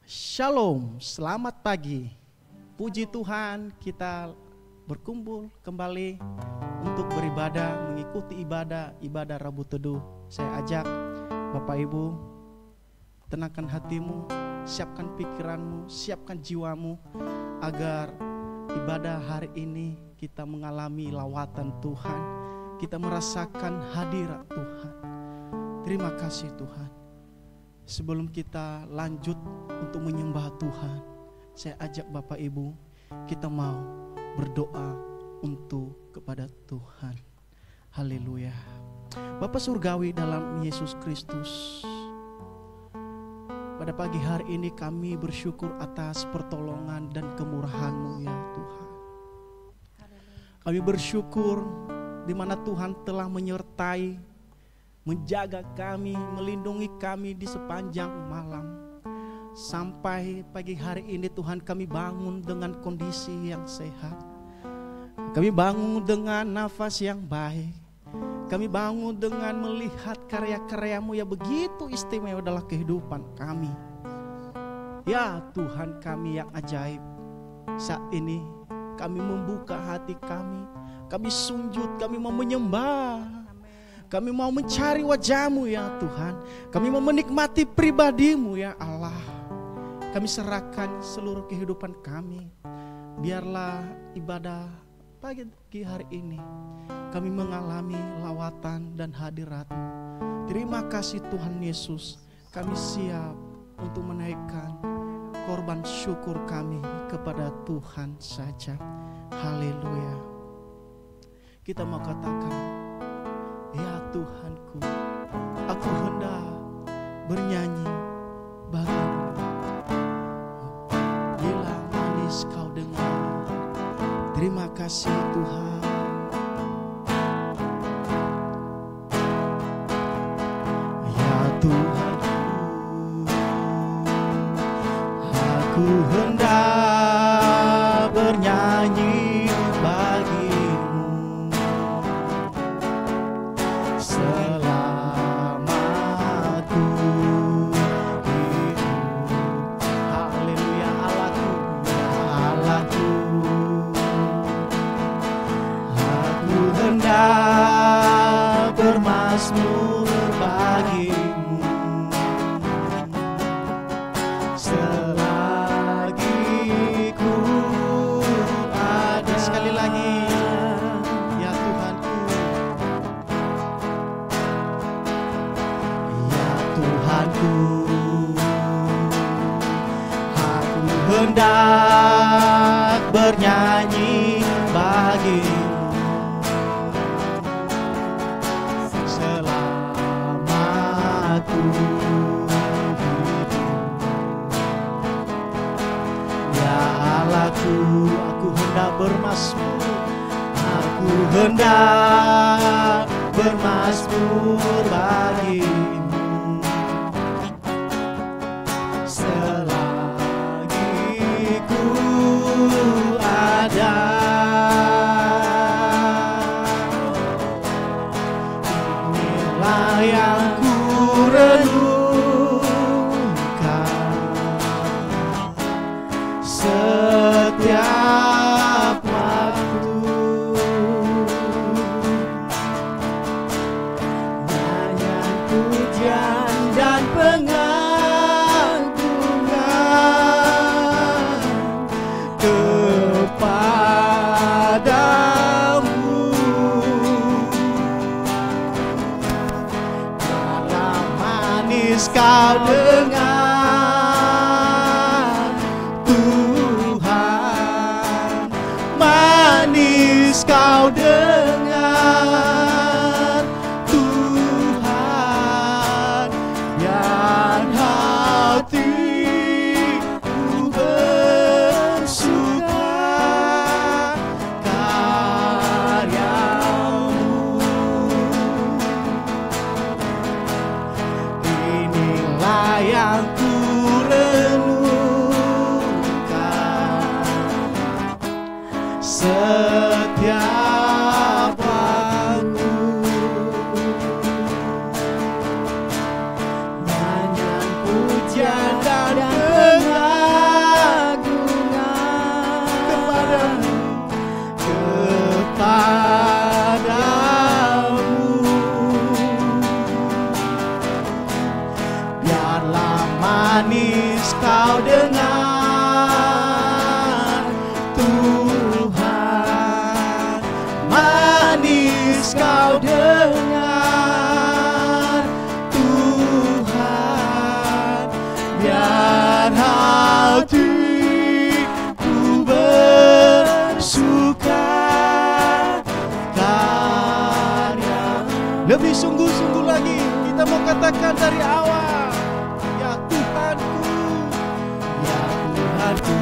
Shalom, selamat pagi. Puji Tuhan, kita berkumpul kembali untuk beribadah, mengikuti ibadah Rabu Teduh. Saya ajak Bapak Ibu, tenangkan hatimu, siapkan pikiranmu, siapkan jiwamu, agar ibadah hari ini kita mengalami lawatan Tuhan, kita merasakan hadirat Tuhan. Terima kasih Tuhan. Sebelum kita lanjut untuk menyembah Tuhan, saya ajak Bapak Ibu, kita mau berdoa untuk kepada Tuhan. Haleluya. Bapa Surgawi dalam Yesus Kristus, pada pagi hari ini kami bersyukur atas pertolongan dan kemurahan-Mu ya Tuhan. Kami bersyukur di mana Tuhan telah menyertai, menjaga kami, melindungi kami di sepanjang malam. Sampai pagi hari ini Tuhan, kami bangun dengan kondisi yang sehat. Kami bangun dengan nafas yang baik. Kami bangun dengan melihat karya-karya-Mu yang begitu istimewa dalam kehidupan kami. Ya Tuhan kami yang ajaib, saat ini kami membuka hati kami. Kami sujud, kami mau menyembah. Kami mau mencari wajah-Mu ya Tuhan. Kami mau menikmati pribadi-Mu ya Allah. Kami serahkan seluruh kehidupan kami. Biarlah ibadah pagi hari ini kami mengalami lawatan dan hadirat-Mu. Terima kasih Tuhan Yesus. Kami siap untuk menaikkan korban syukur kami kepada Tuhan saja. Haleluya. Kita mau katakan, ya Tuhanku, aku hendak bernyanyi bagimu. Bila manis kau dengar, terima kasih Tuhan. Ya Tuhanku, aku hendak bernyanyi bagimu. Selamaku hidup. Haleluya Allahku, Allahku. Aku hendak bermazmur bagimu. Selagi ku ada. Sekali lagi, ya Tuhanku, ya Tuhanku, aku hendak bernyanyi bagimu. Selama aku hidup, ya Allahku, aku hendak bermazmur. Aku hendak bermazmur bagimu. Selagi ku ada, inilah yang ku renungkan setiap waktu. Nyanyianku manis kau dengar Tuhan, manis kau dengar Tuhan, biar hatiku bersuka karya. Lebih sungguh-sungguh lagi kita mau katakan dari awal, ya Tuhanku, ya Tuhanku,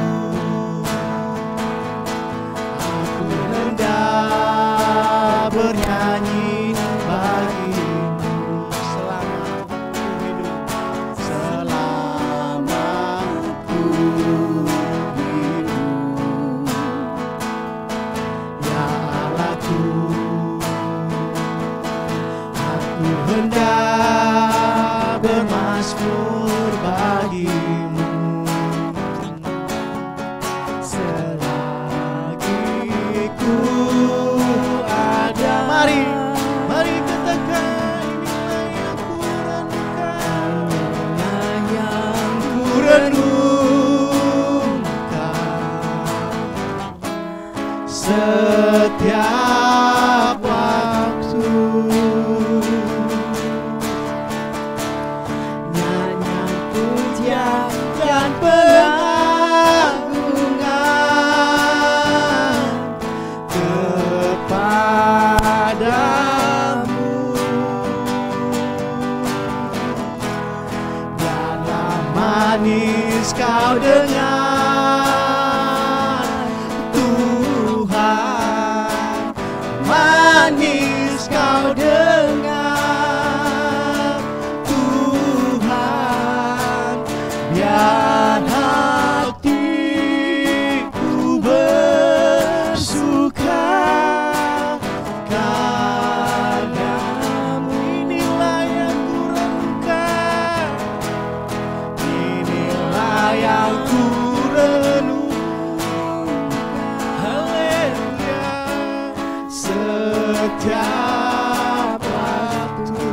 aku hendak bernyanyi bagimu selama ku hidup, selama ku hidup, ya Allahku, aku hendak bermazmur bagimu selagi ku ada. Mari, mari katakan, inilah yang ku renungkan, inilah yang ku renungkan setiap waktu. Nyanyian pujian dan pengagungan kepadamu, biarlah manis kau dengar Tuhan, manis kau dengar Tuhan, biar hatiku bersuka karyamu. Inilah yang ku renungkan, inilah yang ku renungkan, haleluya, setiap waktu.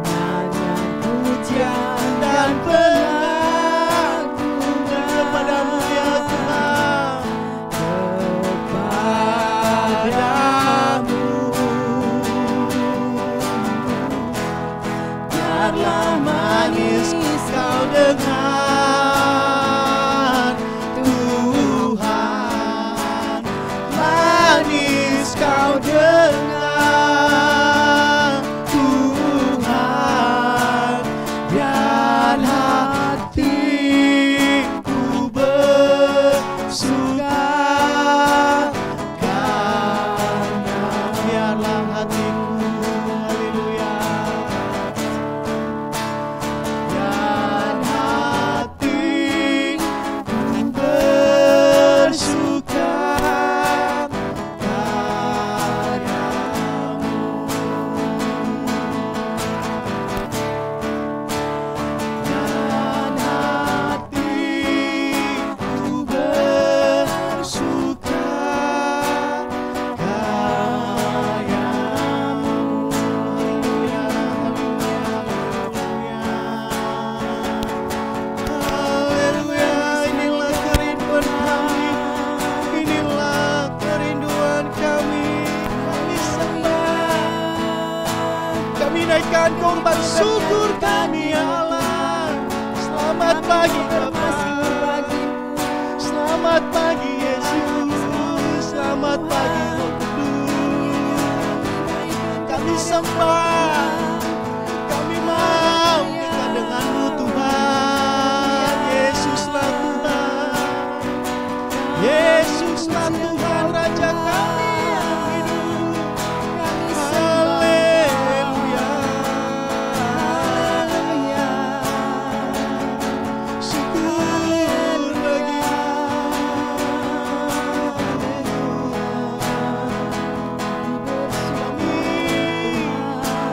Nyanyian pujian dan pengagungan kepadamu ya Tuhan, kepadamu, biarlah manis kau dengar Tuhan, manis kau dengar Tuhan, biar hatiku bersuka karena, biarlah hatiku, haleluya, biar hatiku bersuka karyamu, dan hatiku bersuka karyamu. Haleluya, haleluya, haleluya. Haleluya, inilah kerinduan kami, inilah kerinduan kami. Kami sembah, kami naikkan korban syukur kami ya Allah. Selamat pagi Bapa, selamat pagi Yesus, selamat pagi Roh Kudus. Kami sembah, kami mau dekat denganmu Tuhan. Yesuslah Tuhan, Yesuslah Tuhan, Raja kami yang hidup. Haleluya, syukur bagimu. Kami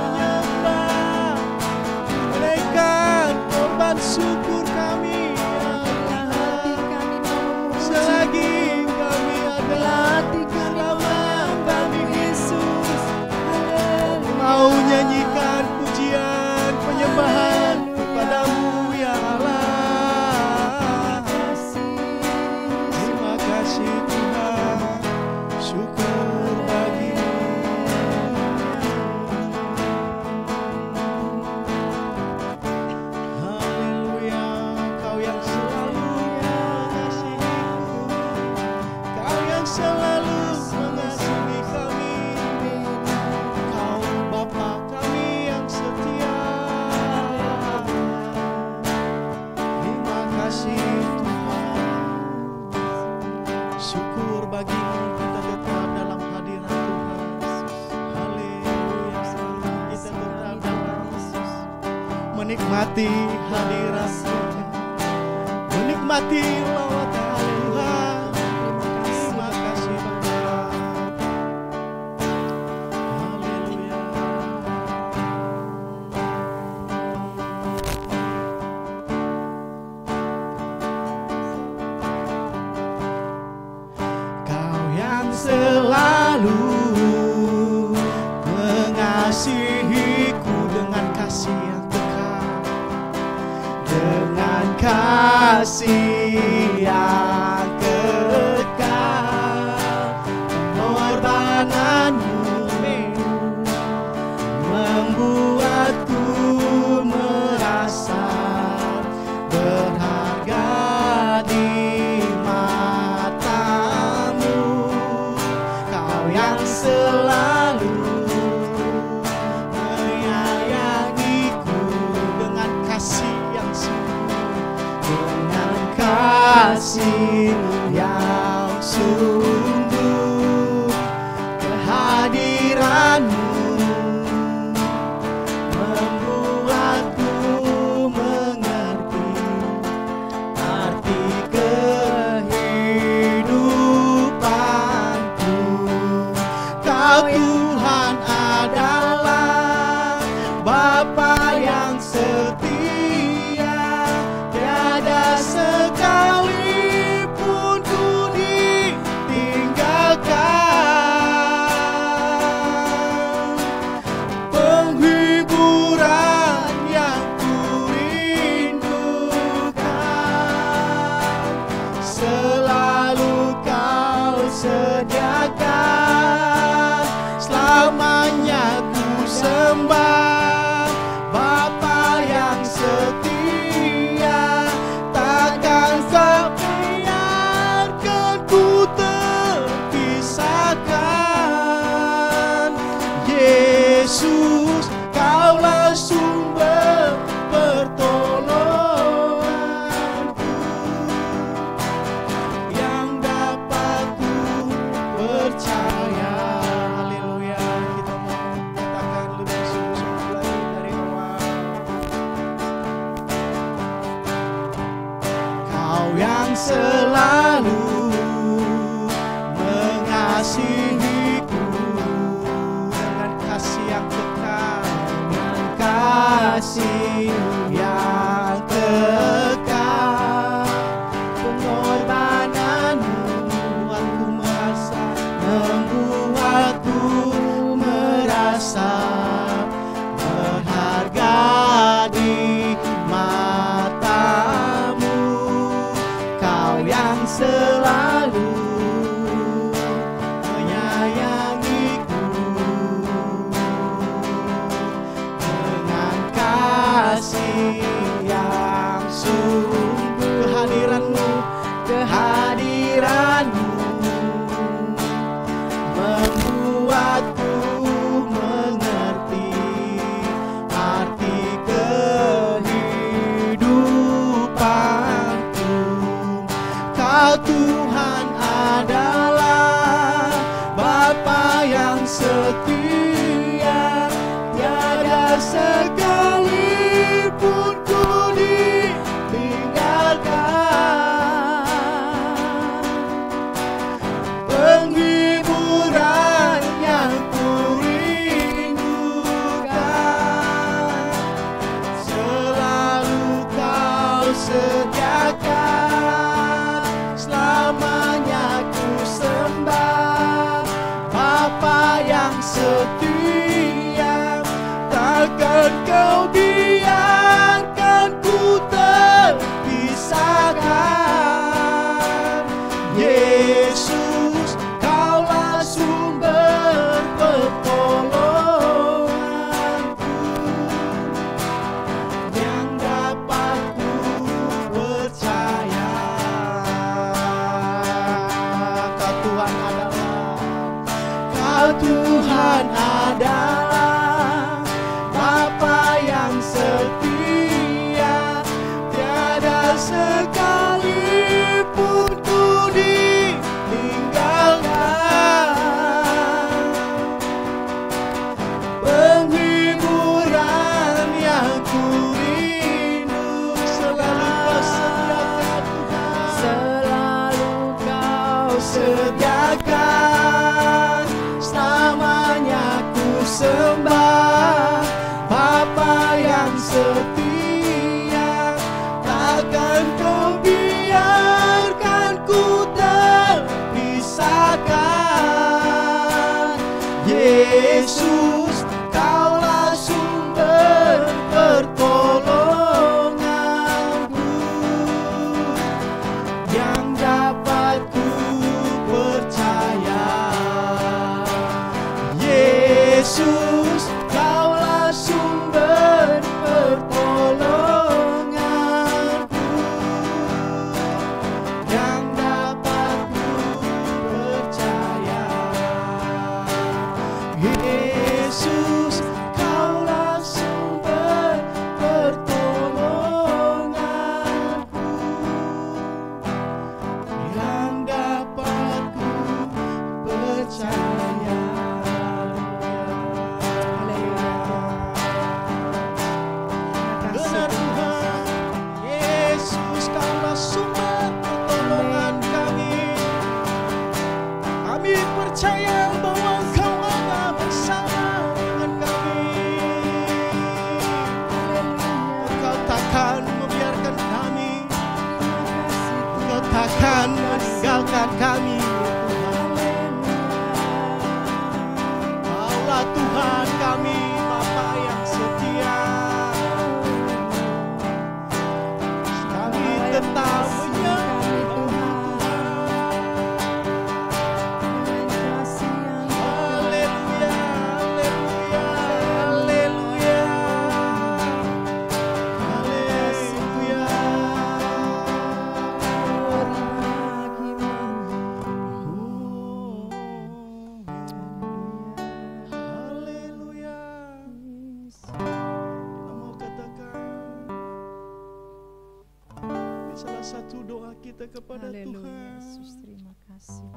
menyembah, menaikkan korban syukur kami ya Tuhan. Selagi kami ada selama kami Yesus mau nyanyikan pujian menikmati hadirat-Mu, menikmati lawatan Tuhan. Terima kasih Bapa. Haleluya. Kau yang selalu mengasihiku dengan kasih yang kekal, dengan kasih yang kekal. Pengorbananmu membuatku merasa berharga di mata-Mu. Kau yang selalu menyayangiku dengan kasih yang sungguh, dengan kasih yang sungguh. Kehadiran-Mu membuatku mengerti arti kehidupanku. Kau Tuhan adalah Bapa yang setia, tiada sekalipun ku ditinggalkan. Penghiburan yang ku rindukan selalu Kau sediakan. Selamanya ku sembah Bapa yang setia, takkan Kau biarkan ku terpisahkan. Yesus, Kaulah sumber pertolonganku, yang dapat ku percaya. Haleluya. Kita mau katakan lebih sungguh-sungguh lagi dari awal. Kau yang selalu mengasihiku dengan kasih yang kekal, dengan kasih yang kekal. Pengorbananmu membuatku merasa berharga di mata-Mu. Kau yang selalu menyayangiku dengan kasih yang sungguh. Kehadiran-Mu membuatku mengerti arti kehidupanku. Kau Tuhan adalah Bapa yang setia, tiada sekalipun ku ditinggalkan. Penghiburan yang ku rindukan selalu Kau sediakan. Selamanya ku sembah Bapa yang setia, takkan Kau biarkan ku terpisahkan. Yesus, Kaulah sumber pertolonganku, yang dapat ku percaya. Kau Tuhan adalah Bapa yang setia, tiada sekalipun ku ditinggalkan. Penghiburan yang ku takkan membiarkan kami, Engkau takkan meninggalkan kami. Kaulah Tuhan kami, Bapa yang setia. Kami tetap menyembah Tuhan. Haleluya, haleluya, haleluya, haleluya. Haleluya. Kita mau katakan ini salah satu doa kita kepada Haleluya, Tuhan. Yesus, terima kasih.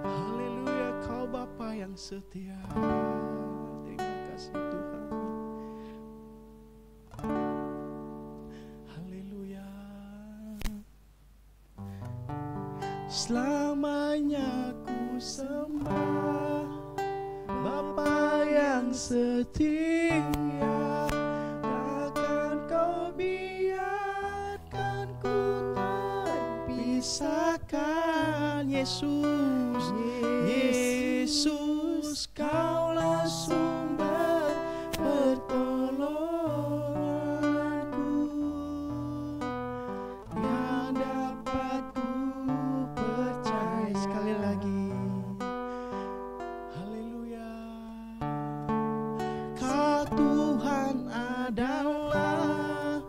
Haleluya, Kau Bapa yang setia. Terima kasih Tuhan. Haleluya. Selamanya ku sembah Bapa yang setia. Takkan Kau biarkan ku terpisahkan. Yesus, Yesus, Kaulah sumber pertolonganku, yang dapat ku percaya. Sekali lagi, haleluya. Kau Tuhan adalah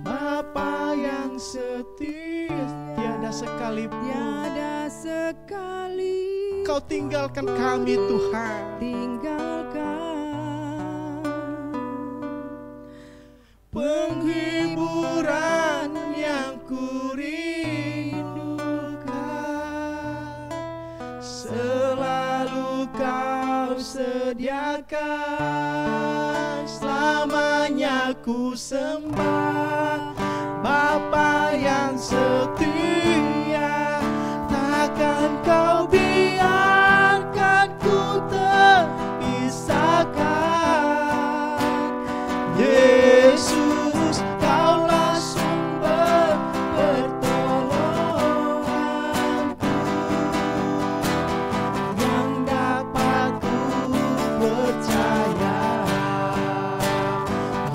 Bapa yang setia. Tiada sekalipun Tiada sekali Kau tinggalkan kami Tuhan. tinggalkan Penghiburan yang ku rindukan, selalu Kau sediakan. Selamanya ku sembah Bapa yang setia. Takkan Kau biarkan ku terpisahkan. Yesus, Kaulah sumber pertolonganku, yang dapat ku percaya.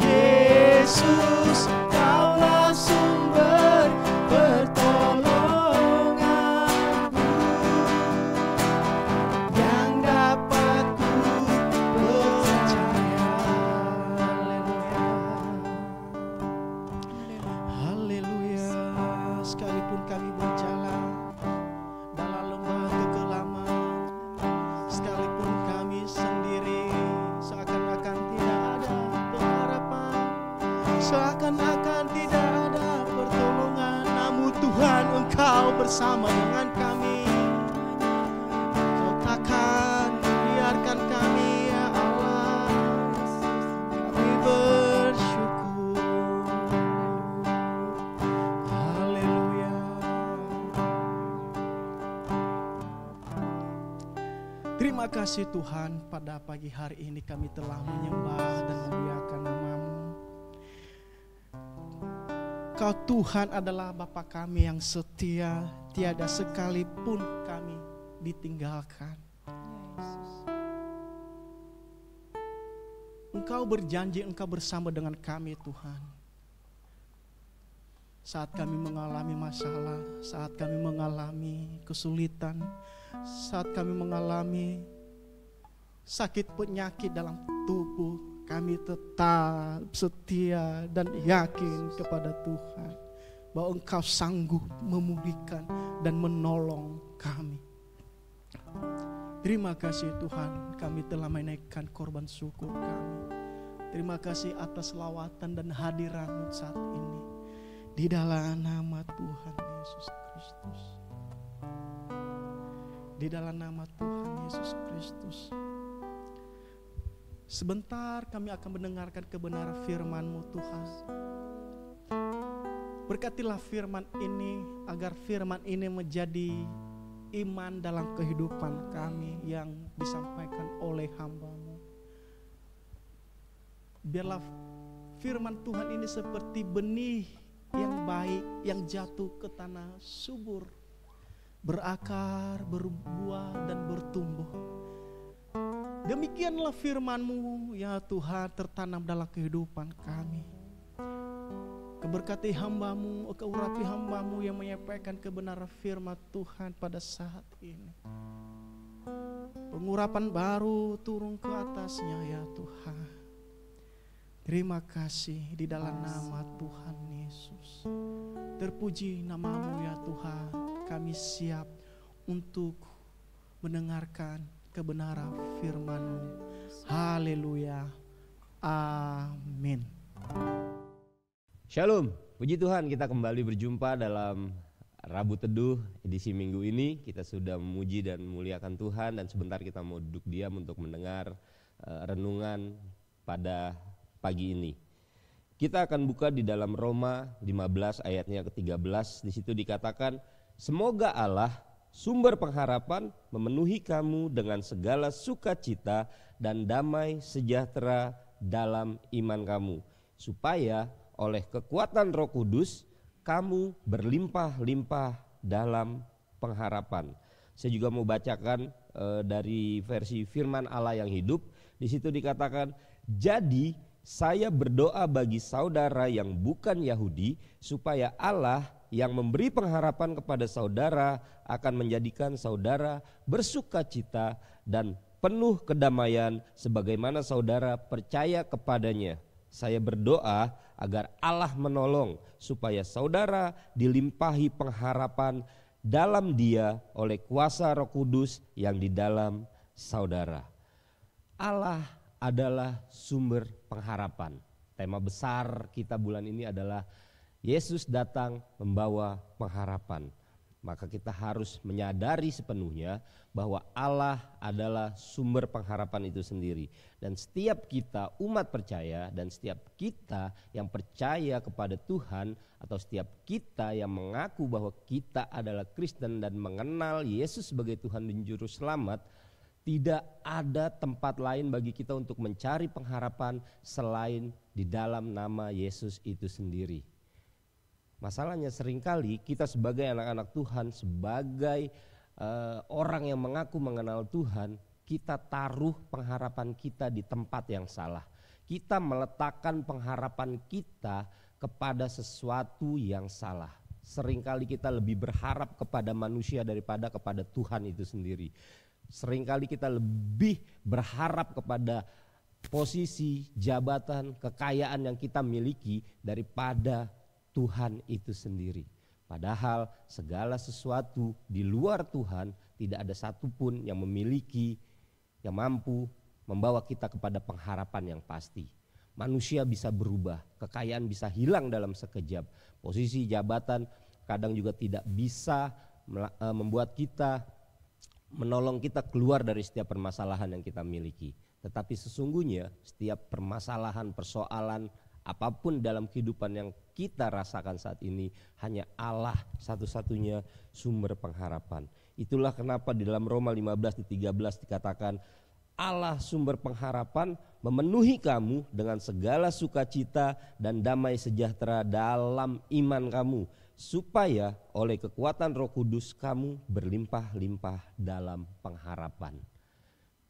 Yesus, Kaulah sumber pertolonganku, yang dapat ku percaya. Haleluya. Sekalipun kami berjalan dalam lembah kegelapan, sekalipun kami sendiri, seakan-akan tidak ada pengharapan, seakan-akan tidak ada pertolongan, namun Tuhan Engkau bersama dengan kami. Kau takkan biarkan kami, ya Allah. Kami bersyukur. Haleluya. Terima kasih Tuhan, pada pagi hari ini kami telah menyembah dan memuliakan nama-Mu. Kau Tuhan adalah Bapa kami yang setia, tiada sekalipun kami ditinggalkan. Engkau berjanji Engkau bersama dengan kami Tuhan. Saat kami mengalami masalah, saat kami mengalami kesulitan, saat kami mengalami sakit penyakit dalam tubuh, kami tetap setia dan yakin kepada Tuhan bahwa Engkau sanggup memulihkan dan menolong kami. Terima kasih Tuhan, kami telah menaikkan korban syukur kami. Terima kasih atas lawatan dan hadiran-Mu saat ini. Di dalam nama Tuhan Yesus Kristus. Di dalam nama Tuhan Yesus Kristus. Sebentar kami akan mendengarkan kebenaran firman-Mu Tuhan. Berkatilah firman ini, agar firman ini menjadi iman dalam kehidupan kami yang disampaikan oleh hamba-Mu. Biarlah firman Tuhan ini seperti benih yang baik yang jatuh ke tanah subur, berakar, berbuah dan bertumbuh. Demikianlah firman-Mu ya Tuhan tertanam dalam kehidupan kami. Keberkati hamba-Mu, keurapi hamba-Mu yang menyampaikan kebenaran firman Tuhan pada saat ini. Pengurapan baru turun ke atasnya ya Tuhan. Terima kasih di dalam nama Tuhan Yesus. Terpuji nama-Mu ya Tuhan. Kami siap untuk mendengarkan kebenaran firman-Mu. Haleluya. Amin. Shalom, puji Tuhan, kita kembali berjumpa dalam Rabu Teduh edisi minggu ini. Kita sudah memuji dan memuliakan Tuhan, dan sebentar kita mau duduk diam untuk mendengar renungan pada pagi ini. Kita akan buka di dalam Roma 15 ayatnya ke-13. Di situ dikatakan, semoga Allah sumber pengharapan memenuhi kamu dengan segala sukacita dan damai sejahtera dalam iman kamu, supaya oleh kekuatan Roh Kudus kamu berlimpah-limpah dalam pengharapan. Saya juga mau bacakan dari versi Firman Allah yang hidup. Di situ dikatakan, jadi saya berdoa bagi saudara yang bukan Yahudi, supaya Allah yang memberi pengharapan kepada saudara akan menjadikan saudara bersukacita dan penuh kedamaian sebagaimana saudara percaya kepadanya. Saya berdoa agar Allah menolong supaya saudara dilimpahi pengharapan dalam Dia oleh kuasa Roh Kudus yang di dalam saudara. Allah adalah sumber pengharapan. Tema besar kita bulan ini adalah Yesus datang membawa pengharapan. Maka kita harus menyadari sepenuhnya bahwa Allah adalah sumber pengharapan itu sendiri. Dan setiap kita umat percaya dan setiap kita yang percaya kepada Tuhan, atau setiap kita yang mengaku bahwa kita adalah Kristen dan mengenal Yesus sebagai Tuhan dan Juru Selamat, tidak ada tempat lain bagi kita untuk mencari pengharapan selain di dalam nama Yesus itu sendiri. Masalahnya seringkali kita sebagai anak-anak Tuhan, sebagai orang yang mengaku mengenal Tuhan, kita taruh pengharapan kita di tempat yang salah. Kita meletakkan pengharapan kita kepada sesuatu yang salah. Seringkali kita lebih berharap kepada manusia daripada kepada Tuhan itu sendiri. Seringkali kita lebih berharap kepada posisi, jabatan, kekayaan yang kita miliki daripada Tuhan itu sendiri. Padahal segala sesuatu di luar Tuhan tidak ada satupun yang memiliki, yang mampu membawa kita kepada pengharapan yang pasti. Manusia bisa berubah, kekayaan bisa hilang dalam sekejap, posisi jabatan kadang juga tidak bisa membuat kita, menolong kita keluar dari setiap permasalahan yang kita miliki. Tetapi sesungguhnya setiap permasalahan, persoalan, apapun dalam kehidupan yang kita rasakan saat ini, hanya Allah satu-satunya sumber pengharapan. Itulah kenapa di dalam Roma 15:13 dikatakan, Allah sumber pengharapan memenuhi kamu dengan segala sukacita dan damai sejahtera dalam iman kamu, supaya oleh kekuatan Roh Kudus kamu berlimpah-limpah dalam pengharapan.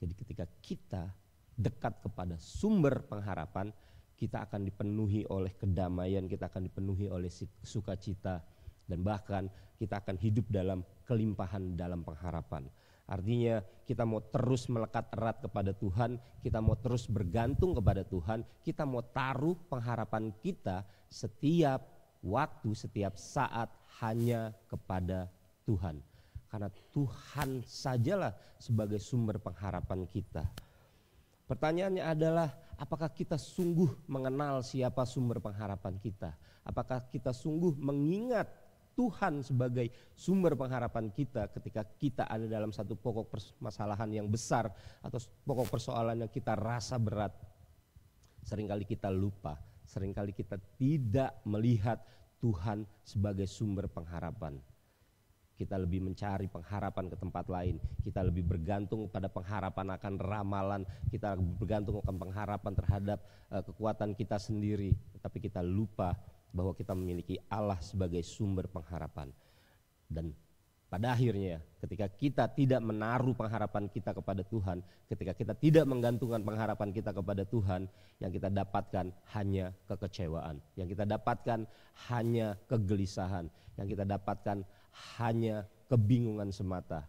Jadi ketika kita dekat kepada sumber pengharapan, kita akan dipenuhi oleh kedamaian, kita akan dipenuhi oleh sukacita, dan bahkan kita akan hidup dalam kelimpahan dalam pengharapan. Artinya kita mau terus melekat erat kepada Tuhan, kita mau terus bergantung kepada Tuhan, kita mau taruh pengharapan kita setiap waktu, setiap saat hanya kepada Tuhan. Karena Tuhan sajalah sebagai sumber pengharapan kita. Pertanyaannya adalah, apakah kita sungguh mengenal siapa sumber pengharapan kita? Apakah kita sungguh mengingat Tuhan sebagai sumber pengharapan kita ketika kita ada dalam satu pokok permasalahan yang besar atau pokok persoalan yang kita rasa berat? Seringkali kita lupa, seringkali kita tidak melihat Tuhan sebagai sumber pengharapan. kita lebih mencari pengharapan ke tempat lain, kita lebih bergantung pada pengharapan akan ramalan, kita bergantung akan pengharapan terhadap kekuatan kita sendiri, tapi kita lupa bahwa kita memiliki Allah sebagai sumber pengharapan. Dan pada akhirnya ketika kita tidak menaruh pengharapan kita kepada Tuhan, ketika kita tidak menggantungkan pengharapan kita kepada Tuhan, yang kita dapatkan hanya kekecewaan, yang kita dapatkan hanya kegelisahan, yang kita dapatkan hanya kebingungan semata.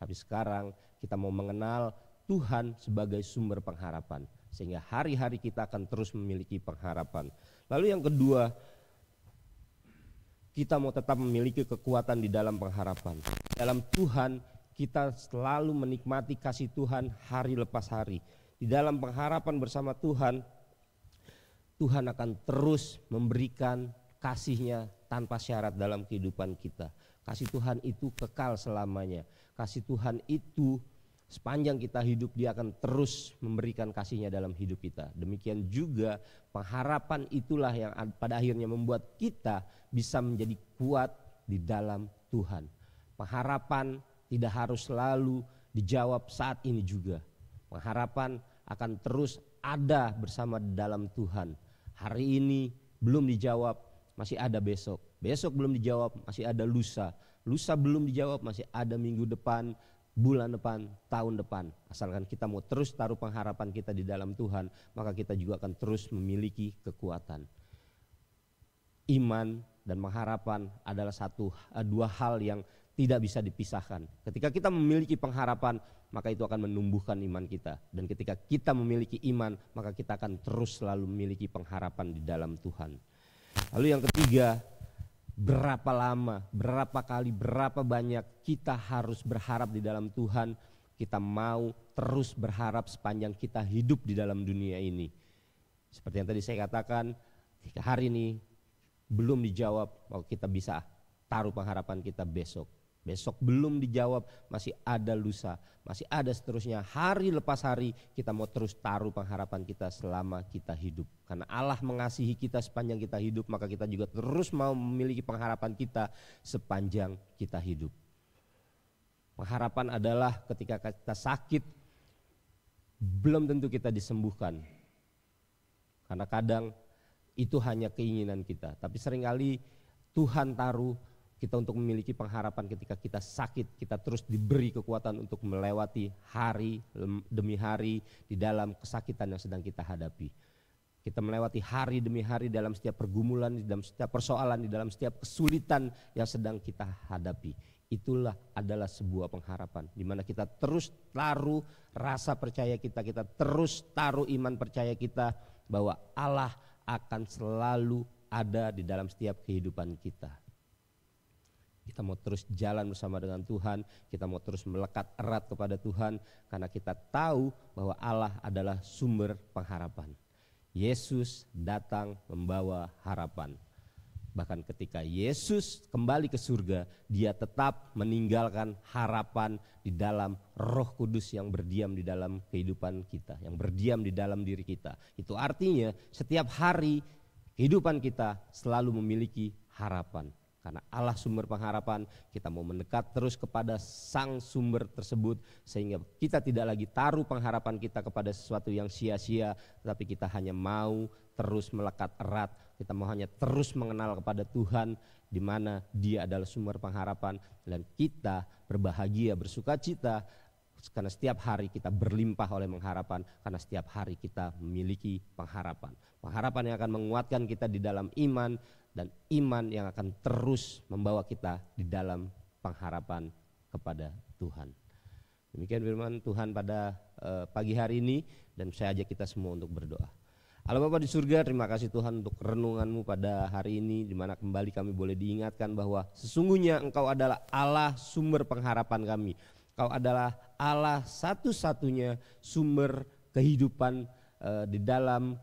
Tapi sekarang kita mau mengenal Tuhan sebagai sumber pengharapan, sehingga hari-hari kita akan terus memiliki pengharapan. Lalu yang kedua, kita mau tetap memiliki kekuatan di dalam pengharapan. Dalam Tuhan kita selalu menikmati kasih Tuhan hari lepas hari. Di dalam pengharapan bersama Tuhan, Tuhan akan terus memberikan kasih-Nya tanpa syarat dalam kehidupan kita. Kasih Tuhan itu kekal selamanya. Kasih Tuhan itu sepanjang kita hidup Dia akan terus memberikan kasih-Nya dalam hidup kita. Demikian juga pengharapan itulah yang pada akhirnya membuat kita bisa menjadi kuat di dalam Tuhan. Pengharapan tidak harus selalu dijawab saat ini juga. Pengharapan akan terus ada bersama dalam Tuhan. Hari ini belum dijawab, masih ada besok. Besok belum dijawab, masih ada lusa. Lusa belum dijawab, masih ada minggu depan, bulan depan, tahun depan. Asalkan kita mau terus taruh pengharapan kita di dalam Tuhan, maka kita juga akan terus memiliki kekuatan. Iman dan pengharapan adalah dua hal yang tidak bisa dipisahkan. Ketika kita memiliki pengharapan, maka itu akan menumbuhkan iman kita. Dan ketika kita memiliki iman, maka kita akan terus selalu memiliki pengharapan di dalam Tuhan. Lalu yang ketiga, berapa lama, berapa kali, berapa banyak kita harus berharap di dalam Tuhan. Kita mau terus berharap sepanjang kita hidup di dalam dunia ini. Seperti yang tadi saya katakan, jika hari ini belum dijawab, maka kita bisa taruh pengharapan kita besok. Besok belum dijawab, masih ada lusa, masih ada seterusnya. Hari lepas hari kita mau terus taruh pengharapan kita selama kita hidup. Karena Allah mengasihi kita sepanjang kita hidup, maka kita juga terus mau memiliki pengharapan kita sepanjang kita hidup. Pengharapan adalah ketika kita sakit, belum tentu kita disembuhkan. Karena kadang itu hanya keinginan kita, tapi seringkali Tuhan taruh kita untuk memiliki pengharapan ketika kita sakit, kita terus diberi kekuatan untuk melewati hari demi hari di dalam kesakitan yang sedang kita hadapi. Kita melewati hari demi hari dalam setiap pergumulan, di dalam setiap persoalan, di dalam setiap kesulitan yang sedang kita hadapi. Itulah adalah sebuah pengharapan, di mana kita terus taruh rasa percaya kita, kita terus taruh iman percaya kita bahwa Allah akan selalu ada di dalam setiap kehidupan kita. Kita mau terus jalan bersama dengan Tuhan, kita mau terus melekat erat kepada Tuhan, karena kita tahu bahwa Allah adalah sumber pengharapan. Yesus datang membawa harapan. Bahkan ketika Yesus kembali ke surga, Dia tetap meninggalkan harapan di dalam Roh Kudus yang berdiam di dalam kehidupan kita, yang berdiam di dalam diri kita. Itu artinya setiap hari kehidupan kita selalu memiliki harapan. Karena Allah sumber pengharapan, kita mau mendekat terus kepada sang sumber tersebut, sehingga kita tidak lagi taruh pengharapan kita kepada sesuatu yang sia-sia, tetapi kita hanya mau terus melekat erat, kita mau hanya terus mengenal kepada Tuhan, di mana Dia adalah sumber pengharapan, dan kita berbahagia, bersuka cita, karena setiap hari kita berlimpah oleh pengharapan, karena setiap hari kita memiliki pengharapan. Pengharapan yang akan menguatkan kita di dalam iman, dan iman yang akan terus membawa kita di dalam pengharapan kepada Tuhan. Demikian firman Tuhan pada pagi hari ini, dan saya ajak kita semua untuk berdoa. Allah Bapa di surga, terima kasih Tuhan untuk renungan-Mu pada hari ini, di mana kembali kami boleh diingatkan bahwa sesungguhnya Engkau adalah Allah sumber pengharapan kami. Engkau adalah Allah satu-satunya sumber kehidupan di dalam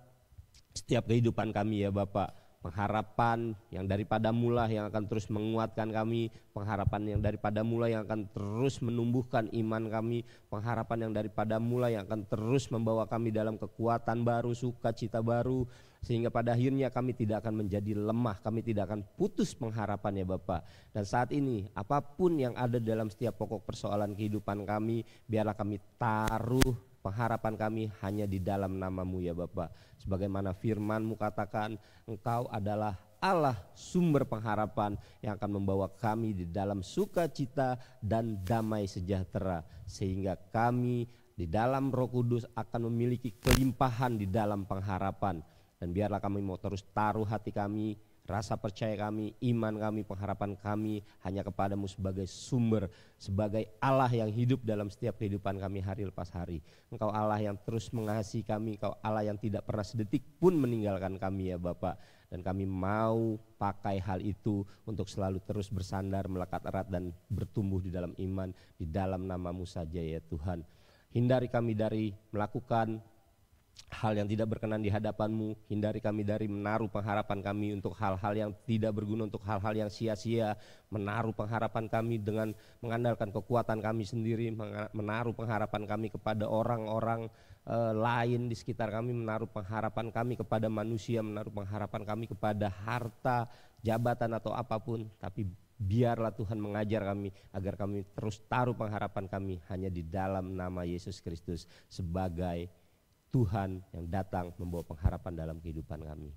setiap kehidupan kami ya Bapak. Pengharapan yang daripada mula yang akan terus menguatkan kami, pengharapan yang daripada mula yang akan terus menumbuhkan iman kami, pengharapan yang daripada mula yang akan terus membawa kami dalam kekuatan baru, sukacita baru, sehingga pada akhirnya kami tidak akan menjadi lemah, kami tidak akan putus pengharapan ya Bapa. Dan saat ini apapun yang ada dalam setiap pokok persoalan kehidupan kami, biarlah kami taruh pengharapan kami hanya di dalam nama-Mu ya Bapa. Sebagaimana firman-Mu katakan, Engkau adalah Allah sumber pengharapan yang akan membawa kami di dalam sukacita dan damai sejahtera, sehingga kami di dalam Roh Kudus akan memiliki kelimpahan di dalam pengharapan. Dan biarlah kami mau terus taruh hati kami, rasa percaya kami, iman kami, pengharapan kami hanya kepadamu sebagai sumber, sebagai Allah yang hidup dalam setiap kehidupan kami hari lepas hari. Engkau Allah yang terus mengasihi kami, Engkau Allah yang tidak pernah sedetik pun meninggalkan kami ya Bapa. Dan kami mau pakai hal itu untuk selalu terus bersandar, melekat erat dan bertumbuh di dalam iman, di dalam nama-Mu saja ya Tuhan. Hindari kami dari melakukan hal yang tidak berkenan di hadapan-Mu, hindari kami dari menaruh pengharapan kami untuk hal-hal yang tidak berguna, untuk hal-hal yang sia-sia, menaruh pengharapan kami dengan mengandalkan kekuatan kami sendiri, menaruh pengharapan kami kepada orang-orang lain di sekitar kami, menaruh pengharapan kami kepada manusia, menaruh pengharapan kami kepada harta, jabatan atau apapun. Tapi biarlah Tuhan mengajar kami agar kami terus taruh pengharapan kami hanya di dalam nama Yesus Kristus sebagai Tuhan yang datang membawa pengharapan dalam kehidupan kami.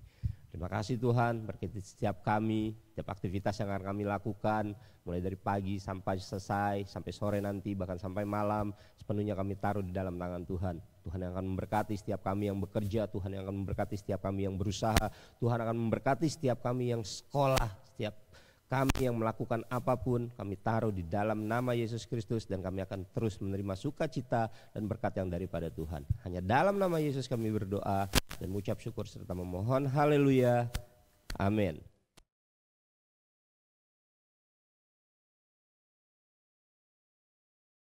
Terima kasih Tuhan, berkati setiap kami, setiap aktivitas yang akan kami lakukan, mulai dari pagi sampai selesai, sampai sore nanti, bahkan sampai malam, sepenuhnya kami taruh di dalam tangan Tuhan. Tuhan yang akan memberkati setiap kami yang bekerja, Tuhan yang akan memberkati setiap kami yang berusaha, Tuhan akan memberkati setiap kami yang sekolah, setiap kami yang melakukan apapun, kami taruh di dalam nama Yesus Kristus, dan kami akan terus menerima sukacita dan berkat yang daripada Tuhan. Hanya dalam nama Yesus kami berdoa dan mengucap syukur serta memohon haleluya. Amin.